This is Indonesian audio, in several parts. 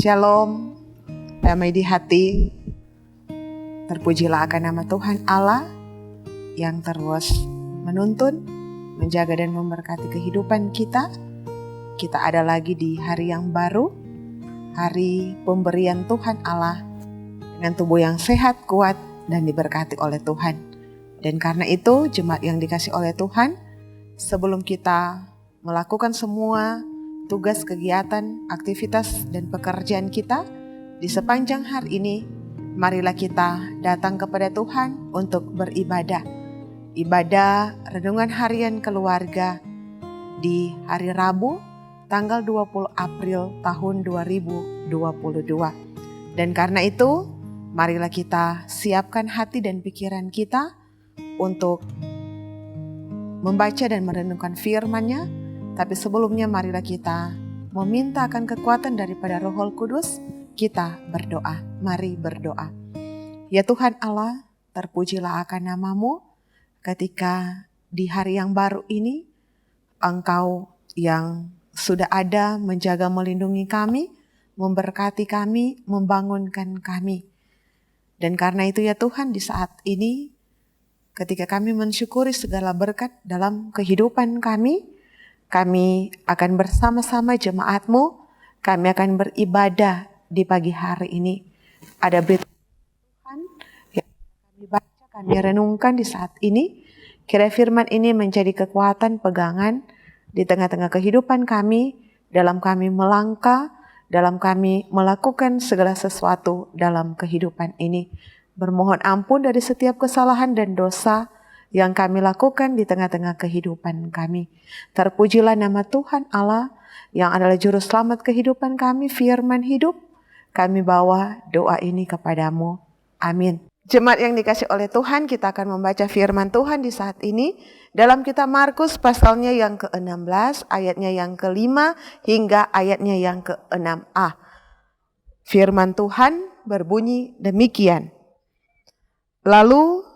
Shalom, damai di hati. Terpujilah akan nama Tuhan Allah yang terus menuntun, menjaga dan memberkati kehidupan kita. Kita ada lagi di hari yang baru, hari pemberian Tuhan Allah dengan tubuh yang sehat, kuat, dan diberkati oleh Tuhan. Dan karena itu, jemaat yang dikasih oleh Tuhan, sebelum kita melakukan semua tugas, kegiatan, aktivitas, dan pekerjaan kita di sepanjang hari ini, marilah kita datang kepada Tuhan untuk beribadah. Ibadah renungan harian keluarga di hari Rabu, tanggal 20 April tahun 2022. Dan karena itu, marilah kita siapkan hati dan pikiran kita untuk membaca dan merenungkan firman-Nya. Tapi sebelumnya marilah kita meminta akan kekuatan daripada Roh Kudus. Kita berdoa, mari berdoa. Ya Tuhan Allah, terpujilah akan nama-Mu ketika di hari yang baru ini, Engkau yang sudah ada menjaga melindungi kami, memberkati kami, membangunkan kami. Dan karena itu ya Tuhan, di saat ini ketika kami mensyukuri segala berkat dalam kehidupan kami akan bersama-sama jemaat-Mu, kami akan beribadah di pagi hari ini. Ada berita Tuhan yang kami baca, kami renungkan di saat ini. Kiranya firman ini menjadi kekuatan pegangan di tengah-tengah kehidupan kami, dalam kami melangkah, dalam kami melakukan segala sesuatu dalam kehidupan ini. Bermohon ampun dari setiap kesalahan dan dosa yang kami lakukan di tengah-tengah kehidupan kami. Terpujilah nama Tuhan Allah yang adalah juru selamat kehidupan kami, firman hidup. Kami bawa doa ini kepadamu. Amin. Jemaat yang dikasih oleh Tuhan, kita akan membaca firman Tuhan di saat ini dalam kitab Markus pasalnya yang ke-16, ayatnya yang ke-5 hingga ayatnya yang ke-6a. Firman Tuhan berbunyi demikian. Lalu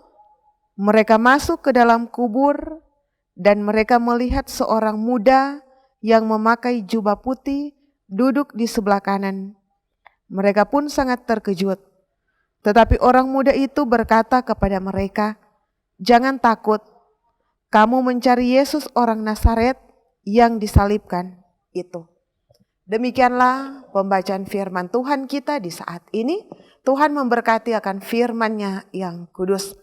mereka masuk ke dalam kubur dan mereka melihat seorang muda yang memakai jubah putih duduk di sebelah kanan. Mereka pun sangat terkejut. Tetapi orang muda itu berkata kepada mereka, "Jangan takut, kamu mencari Yesus orang Nazaret yang disalibkan itu." Demikianlah pembacaan firman Tuhan kita di saat ini. Tuhan memberkati akan firman-Nya yang kudus.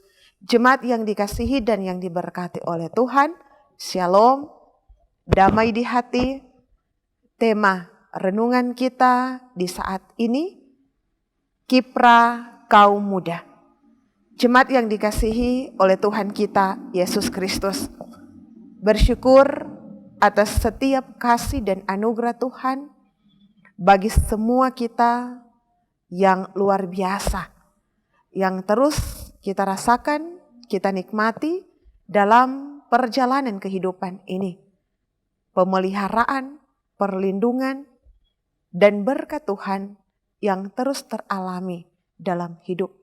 Jemaat yang dikasihi dan yang diberkati oleh Tuhan, Shalom, damai di hati. Tema renungan kita di saat ini, kiprah kaum muda. Jemaat yang dikasihi oleh Tuhan kita, Yesus Kristus, bersyukur atas setiap kasih dan anugerah Tuhan bagi semua kita yang luar biasa, yang terus kita rasakan, kita nikmati dalam perjalanan kehidupan ini. Pemeliharaan, perlindungan, dan berkat Tuhan yang terus teralami dalam hidup.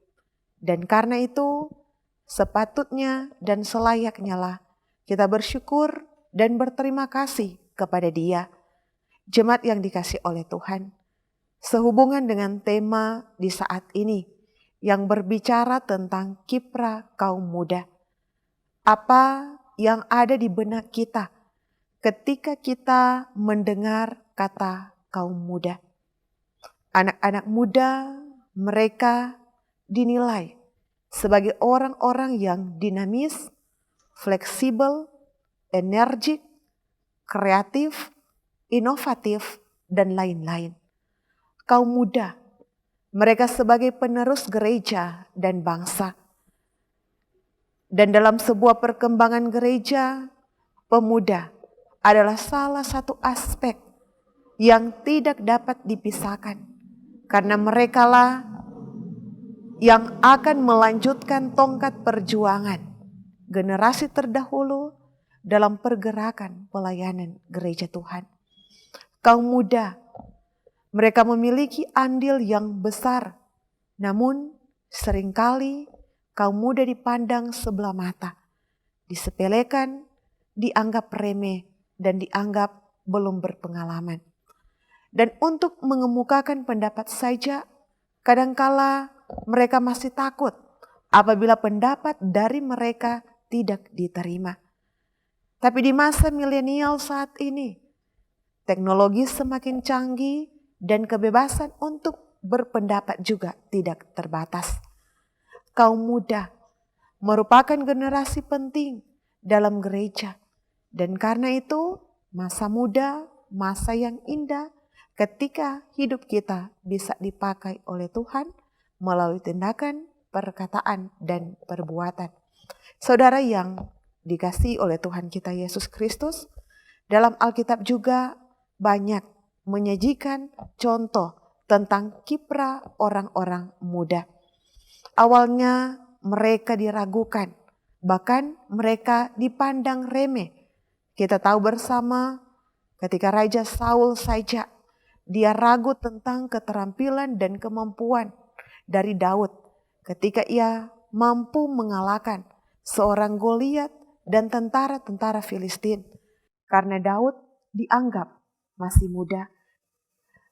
Dan karena itu, sepatutnya dan selayaknya lah kita bersyukur dan berterima kasih kepada Dia. Jemaat yang dikasih oleh Tuhan, sehubungan dengan tema di saat ini, yang berbicara tentang kiprah kaum muda. Apa yang ada di benak kita ketika kita mendengar kata kaum muda? Anak-anak muda, mereka dinilai sebagai orang-orang yang dinamis, fleksibel, energik, kreatif, inovatif, dan lain-lain. Kaum muda, mereka sebagai penerus gereja dan bangsa. Dan dalam sebuah perkembangan gereja, pemuda adalah salah satu aspek yang tidak dapat dipisahkan. Karena merekalah yang akan melanjutkan tongkat perjuangan generasi terdahulu dalam pergerakan pelayanan gereja Tuhan. Kaum muda, mereka memiliki andil yang besar, namun seringkali kaum muda dipandang sebelah mata, disepelekan, dianggap remeh, dan dianggap belum berpengalaman. Dan untuk mengemukakan pendapat saja, kadangkala mereka masih takut apabila pendapat dari mereka tidak diterima. Tapi di masa milenial saat ini, teknologi semakin canggih dan kebebasan untuk berpendapat juga tidak terbatas. Kaum muda merupakan generasi penting dalam gereja. Dan karena itu, masa muda, masa yang indah ketika hidup kita bisa dipakai oleh Tuhan melalui tindakan, perkataan, dan perbuatan. Saudara yang dikasihi oleh Tuhan kita Yesus Kristus, dalam Alkitab juga banyak menyajikan contoh tentang kiprah orang-orang muda. Awalnya mereka diragukan, bahkan mereka dipandang remeh. Kita tahu bersama ketika Raja Saul saja, dia ragu tentang keterampilan dan kemampuan dari Daud ketika ia mampu mengalahkan seorang Goliat dan tentara-tentara Filistin. Karena Daud dianggap masih muda.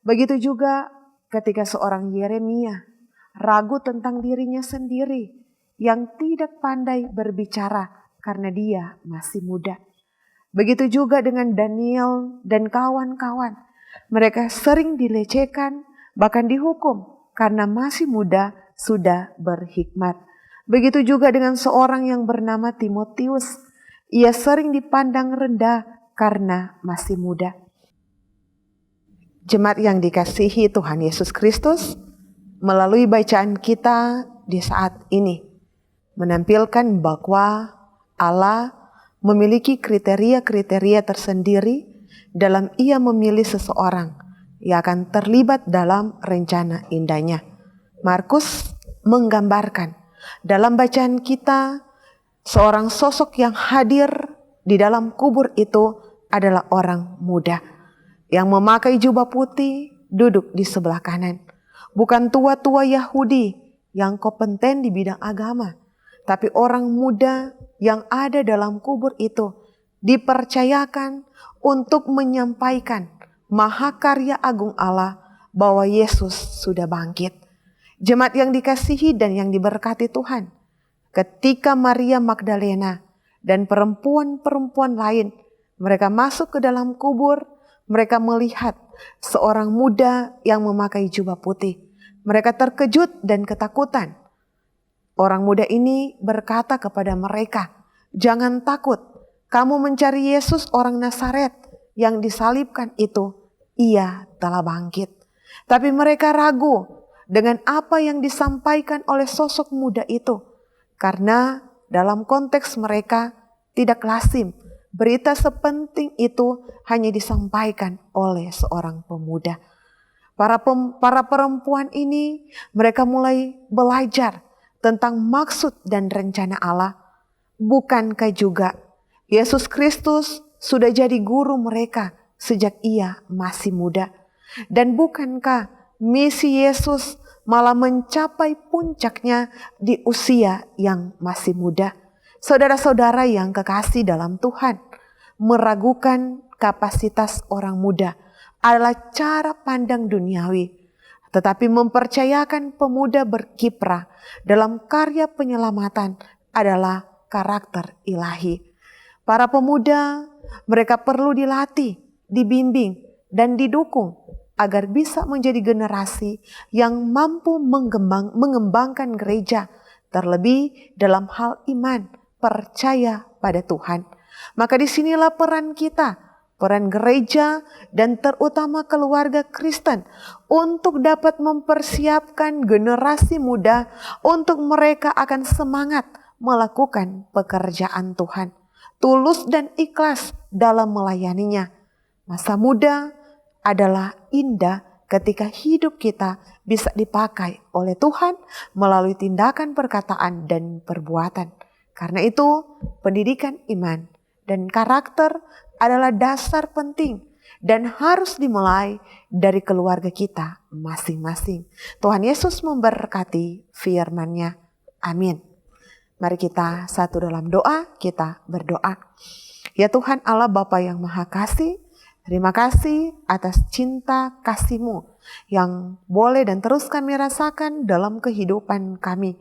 Begitu juga ketika seorang Yeremia ragu tentang dirinya sendiri yang tidak pandai berbicara karena dia masih muda. Begitu juga dengan Daniel dan kawan-kawan. Mereka sering dilecehkan, bahkan dihukum karena masih muda sudah berhikmat. Begitu juga dengan seorang yang bernama Timotius. Ia sering dipandang rendah karena masih muda. Jemaat yang dikasihi Tuhan Yesus Kristus, melalui bacaan kita di saat ini menampilkan bahwa Allah memiliki kriteria-kriteria tersendiri dalam ia memilih seseorang yang akan terlibat dalam rencana indahnya. Markus menggambarkan dalam bacaan kita seorang sosok yang hadir di dalam kubur itu adalah orang muda yang memakai jubah putih duduk di sebelah kanan. Bukan tua-tua Yahudi yang kompeten di bidang agama, tapi orang muda yang ada dalam kubur itu dipercayakan untuk menyampaikan mahakarya agung Allah bahwa Yesus sudah bangkit. Jemaat yang dikasihi dan yang diberkati Tuhan, ketika Maria Magdalena dan perempuan-perempuan lain mereka masuk ke dalam kubur, mereka melihat seorang muda yang memakai jubah putih. Mereka terkejut dan ketakutan. Orang muda ini berkata kepada mereka, "Jangan takut, kamu mencari Yesus orang Nazaret yang disalibkan itu. Ia telah bangkit." Tapi mereka ragu dengan apa yang disampaikan oleh sosok muda itu. Karena dalam konteks mereka tidak lazim berita sepenting itu hanya disampaikan oleh seorang pemuda. Para perempuan ini mereka mulai belajar tentang maksud dan rencana Allah. Bukankah juga Yesus Kristus sudah jadi guru mereka sejak ia masih muda? Dan bukankah misi Yesus malah mencapai puncaknya di usia yang masih muda? Saudara-saudara yang kekasih dalam Tuhan, meragukan kapasitas orang muda adalah cara pandang duniawi, tetapi mempercayakan pemuda berkiprah dalam karya penyelamatan adalah karakter ilahi. Para pemuda, mereka perlu dilatih, dibimbing, dan didukung agar bisa menjadi generasi yang mampu mengembangkan gereja, terlebih dalam hal iman, percaya pada Tuhan. Maka disinilah peran kita, peran gereja dan terutama keluarga Kristen untuk dapat mempersiapkan generasi muda untuk mereka akan semangat melakukan pekerjaan Tuhan, tulus dan ikhlas dalam melayaninya. Masa muda adalah indah ketika hidup kita bisa dipakai oleh Tuhan melalui tindakan, perkataan, dan perbuatan. Karena itu, pendidikan iman dan karakter adalah dasar penting dan harus dimulai dari keluarga kita masing-masing. Tuhan Yesus memberkati firman-Nya. Amin. Mari kita satu dalam doa, kita berdoa. Ya Tuhan Allah Bapa yang Maha Kasih, Terima kasih atas cinta kasih-Mu yang boleh dan terus kami rasakan dalam kehidupan kami.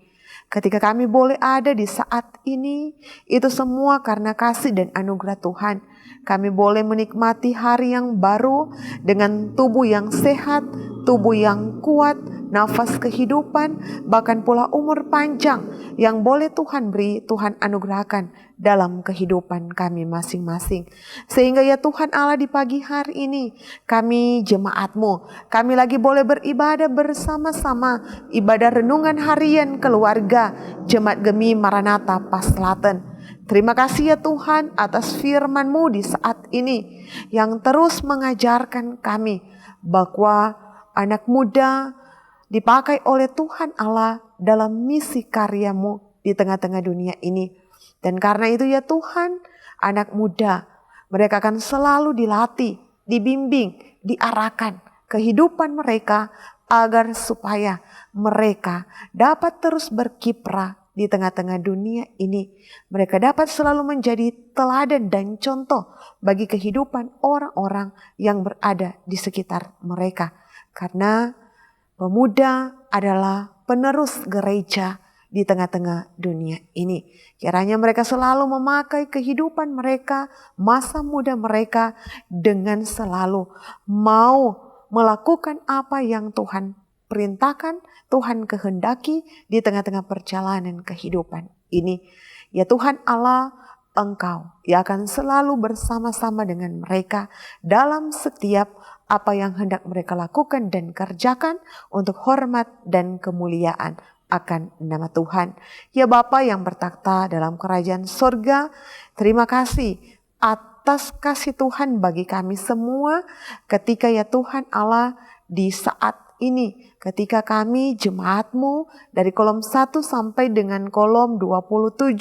Ketika kami boleh ada di saat ini, itu semua karena kasih dan anugerah Tuhan. Kami boleh menikmati hari yang baru dengan tubuh yang sehat, tubuh yang kuat, nafas kehidupan, bahkan pula umur panjang yang boleh Tuhan beri, Tuhan anugerahkan dalam kehidupan kami masing-masing. Sehingga ya Tuhan Allah, di pagi hari ini kami jemaat-Mu, kami lagi boleh beribadah bersama-sama, ibadah renungan harian keluarga Jemaat Gemi Maranatha Paslaten. Terima kasih ya Tuhan atas firman-Mu di saat ini yang terus mengajarkan kami bahwa anak muda dipakai oleh Tuhan Allah dalam misi karya-Mu di tengah-tengah dunia ini. Dan karena itu ya Tuhan, anak muda mereka akan selalu dilatih, dibimbing, diarahkan kehidupan mereka agar supaya mereka dapat terus berkiprah di tengah-tengah dunia ini. Mereka dapat selalu menjadi teladan dan contoh bagi kehidupan orang-orang yang berada di sekitar mereka. Karena pemuda adalah penerus gereja di tengah-tengah dunia ini. Kiranya mereka selalu memakai kehidupan mereka, masa muda mereka dengan selalu mau melakukan apa yang Tuhan perintahkan, Tuhan kehendaki di tengah-tengah perjalanan kehidupan ini. Ya Tuhan Allah, Engkau yang akan selalu bersama-sama dengan mereka dalam setiap apa yang hendak mereka lakukan dan kerjakan untuk hormat dan kemuliaan akan nama Tuhan. Ya Bapa yang bertakhta dalam kerajaan surga, terima kasih atas kasih Tuhan bagi kami semua ketika ya Tuhan Allah di saat ini, ketika kami jemaat-Mu dari kolom 1 sampai dengan kolom 27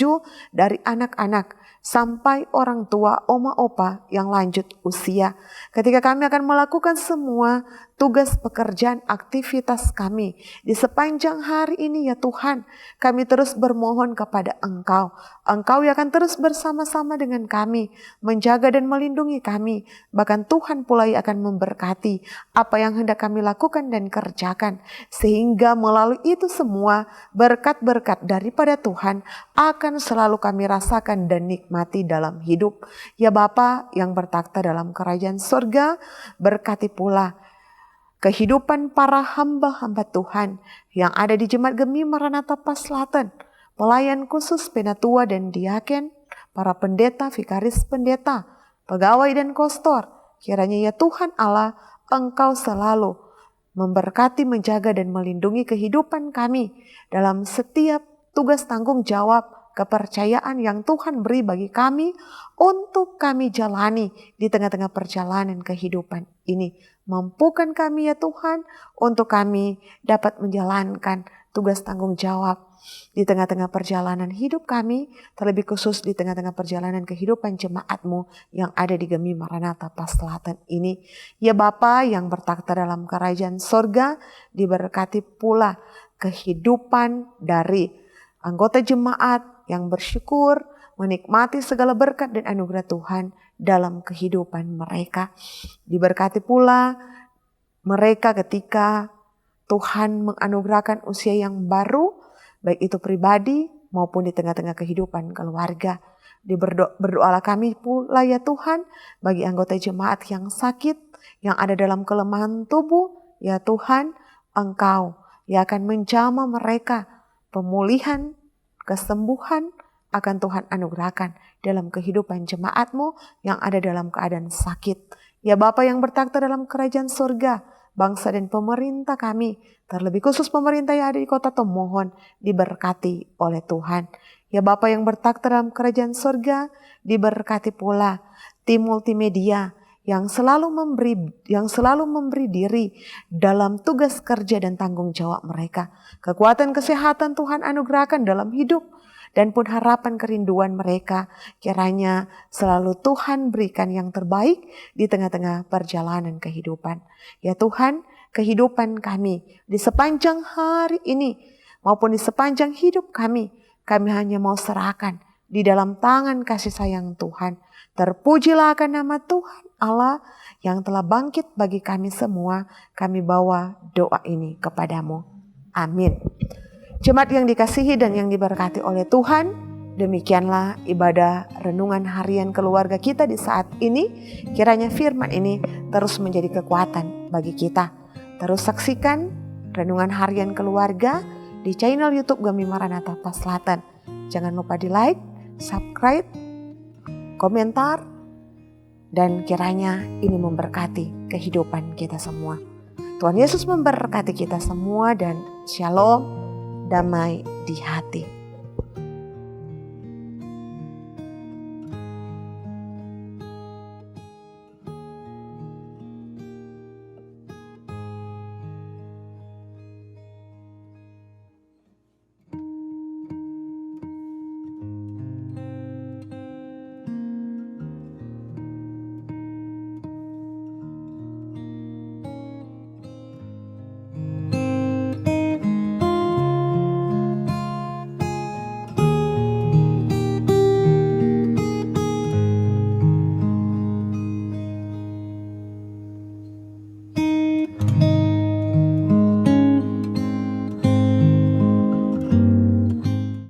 dari anak-anak sampai orang tua, oma opa yang lanjut usia. Ketika kami akan melakukan semua tugas pekerjaan aktivitas kami di sepanjang hari ini ya Tuhan, kami terus bermohon kepada Engkau. Engkau yang akan terus bersama-sama dengan kami, menjaga dan melindungi kami. Bahkan Tuhan pula yang akan memberkati apa yang hendak kami lakukan dan kerjakan. Sehingga melalui itu semua berkat-berkat daripada Tuhan akan selalu kami rasakan dan nikmati dalam hidup. Ya Bapa yang bertakhta dalam kerajaan surga, berkati pula kehidupan para hamba-hamba Tuhan yang ada di Jemaat Gemi Maranatha Paslaten, pelayan khusus penatua dan diaken, para pendeta, vikaris pendeta, pegawai dan kostor. Kiranya ya Tuhan Allah, Engkau selalu memberkati, menjaga dan melindungi kehidupan kami dalam setiap tugas tanggung jawab, kepercayaan yang Tuhan beri bagi kami untuk kami jalani di tengah-tengah perjalanan kehidupan ini. Mampukan kami ya Tuhan untuk kami dapat menjalankan tugas tanggung jawab di tengah-tengah perjalanan hidup kami, terlebih khusus di tengah-tengah perjalanan kehidupan jemaat-Mu yang ada di Gemi Maranatha Paslaten ini. Ya Bapa yang bertakhta dalam kerajaan sorga, diberkati pula kehidupan dari anggota jemaat yang bersyukur, menikmati segala berkat dan anugerah Tuhan dalam kehidupan mereka. Diberkati pula mereka ketika Tuhan menganugerahkan usia yang baru, baik itu pribadi maupun di tengah-tengah kehidupan keluarga. Berdoalah kami pula ya Tuhan bagi anggota jemaat yang sakit, yang ada dalam kelemahan tubuh. Ya Tuhan, Engkau yang akan menjamah mereka, pemulihan, kesembuhan akan Tuhan anugerahkan dalam kehidupan jemaat-Mu yang ada dalam keadaan sakit. Ya Bapa yang bertakhta dalam kerajaan surga, bangsa dan pemerintah kami, terlebih khusus pemerintah yang ada di kota Tomohon, diberkati oleh Tuhan. Ya Bapa yang bertakhta dalam kerajaan surga, diberkati pula tim multimedia yang selalu memberi diri dalam tugas kerja dan tanggung jawab mereka. Kekuatan kesehatan Tuhan anugerahkan dalam hidup dan pun harapan kerinduan mereka. Kiranya selalu Tuhan berikan yang terbaik di tengah-tengah perjalanan kehidupan. Ya Tuhan, kehidupan kami di sepanjang hari ini maupun di sepanjang hidup kami hanya mau serahkan di dalam tangan kasih sayang Tuhan. Terpujilah akan nama Tuhan Allah yang telah bangkit bagi kami semua. Kami bawa doa ini kepadamu. Amin. Jemaat yang dikasihi dan yang diberkati oleh Tuhan, demikianlah ibadah renungan harian keluarga kita di saat ini. Kiranya firman ini terus menjadi kekuatan bagi kita. Terus saksikan renungan harian keluarga di channel YouTube Gemi Maranatha Paslatan. Jangan lupa di like, subscribe, komentar, dan kiranya ini memberkati kehidupan kita semua. Tuhan Yesus memberkati kita semua dan shalom, damai di hati.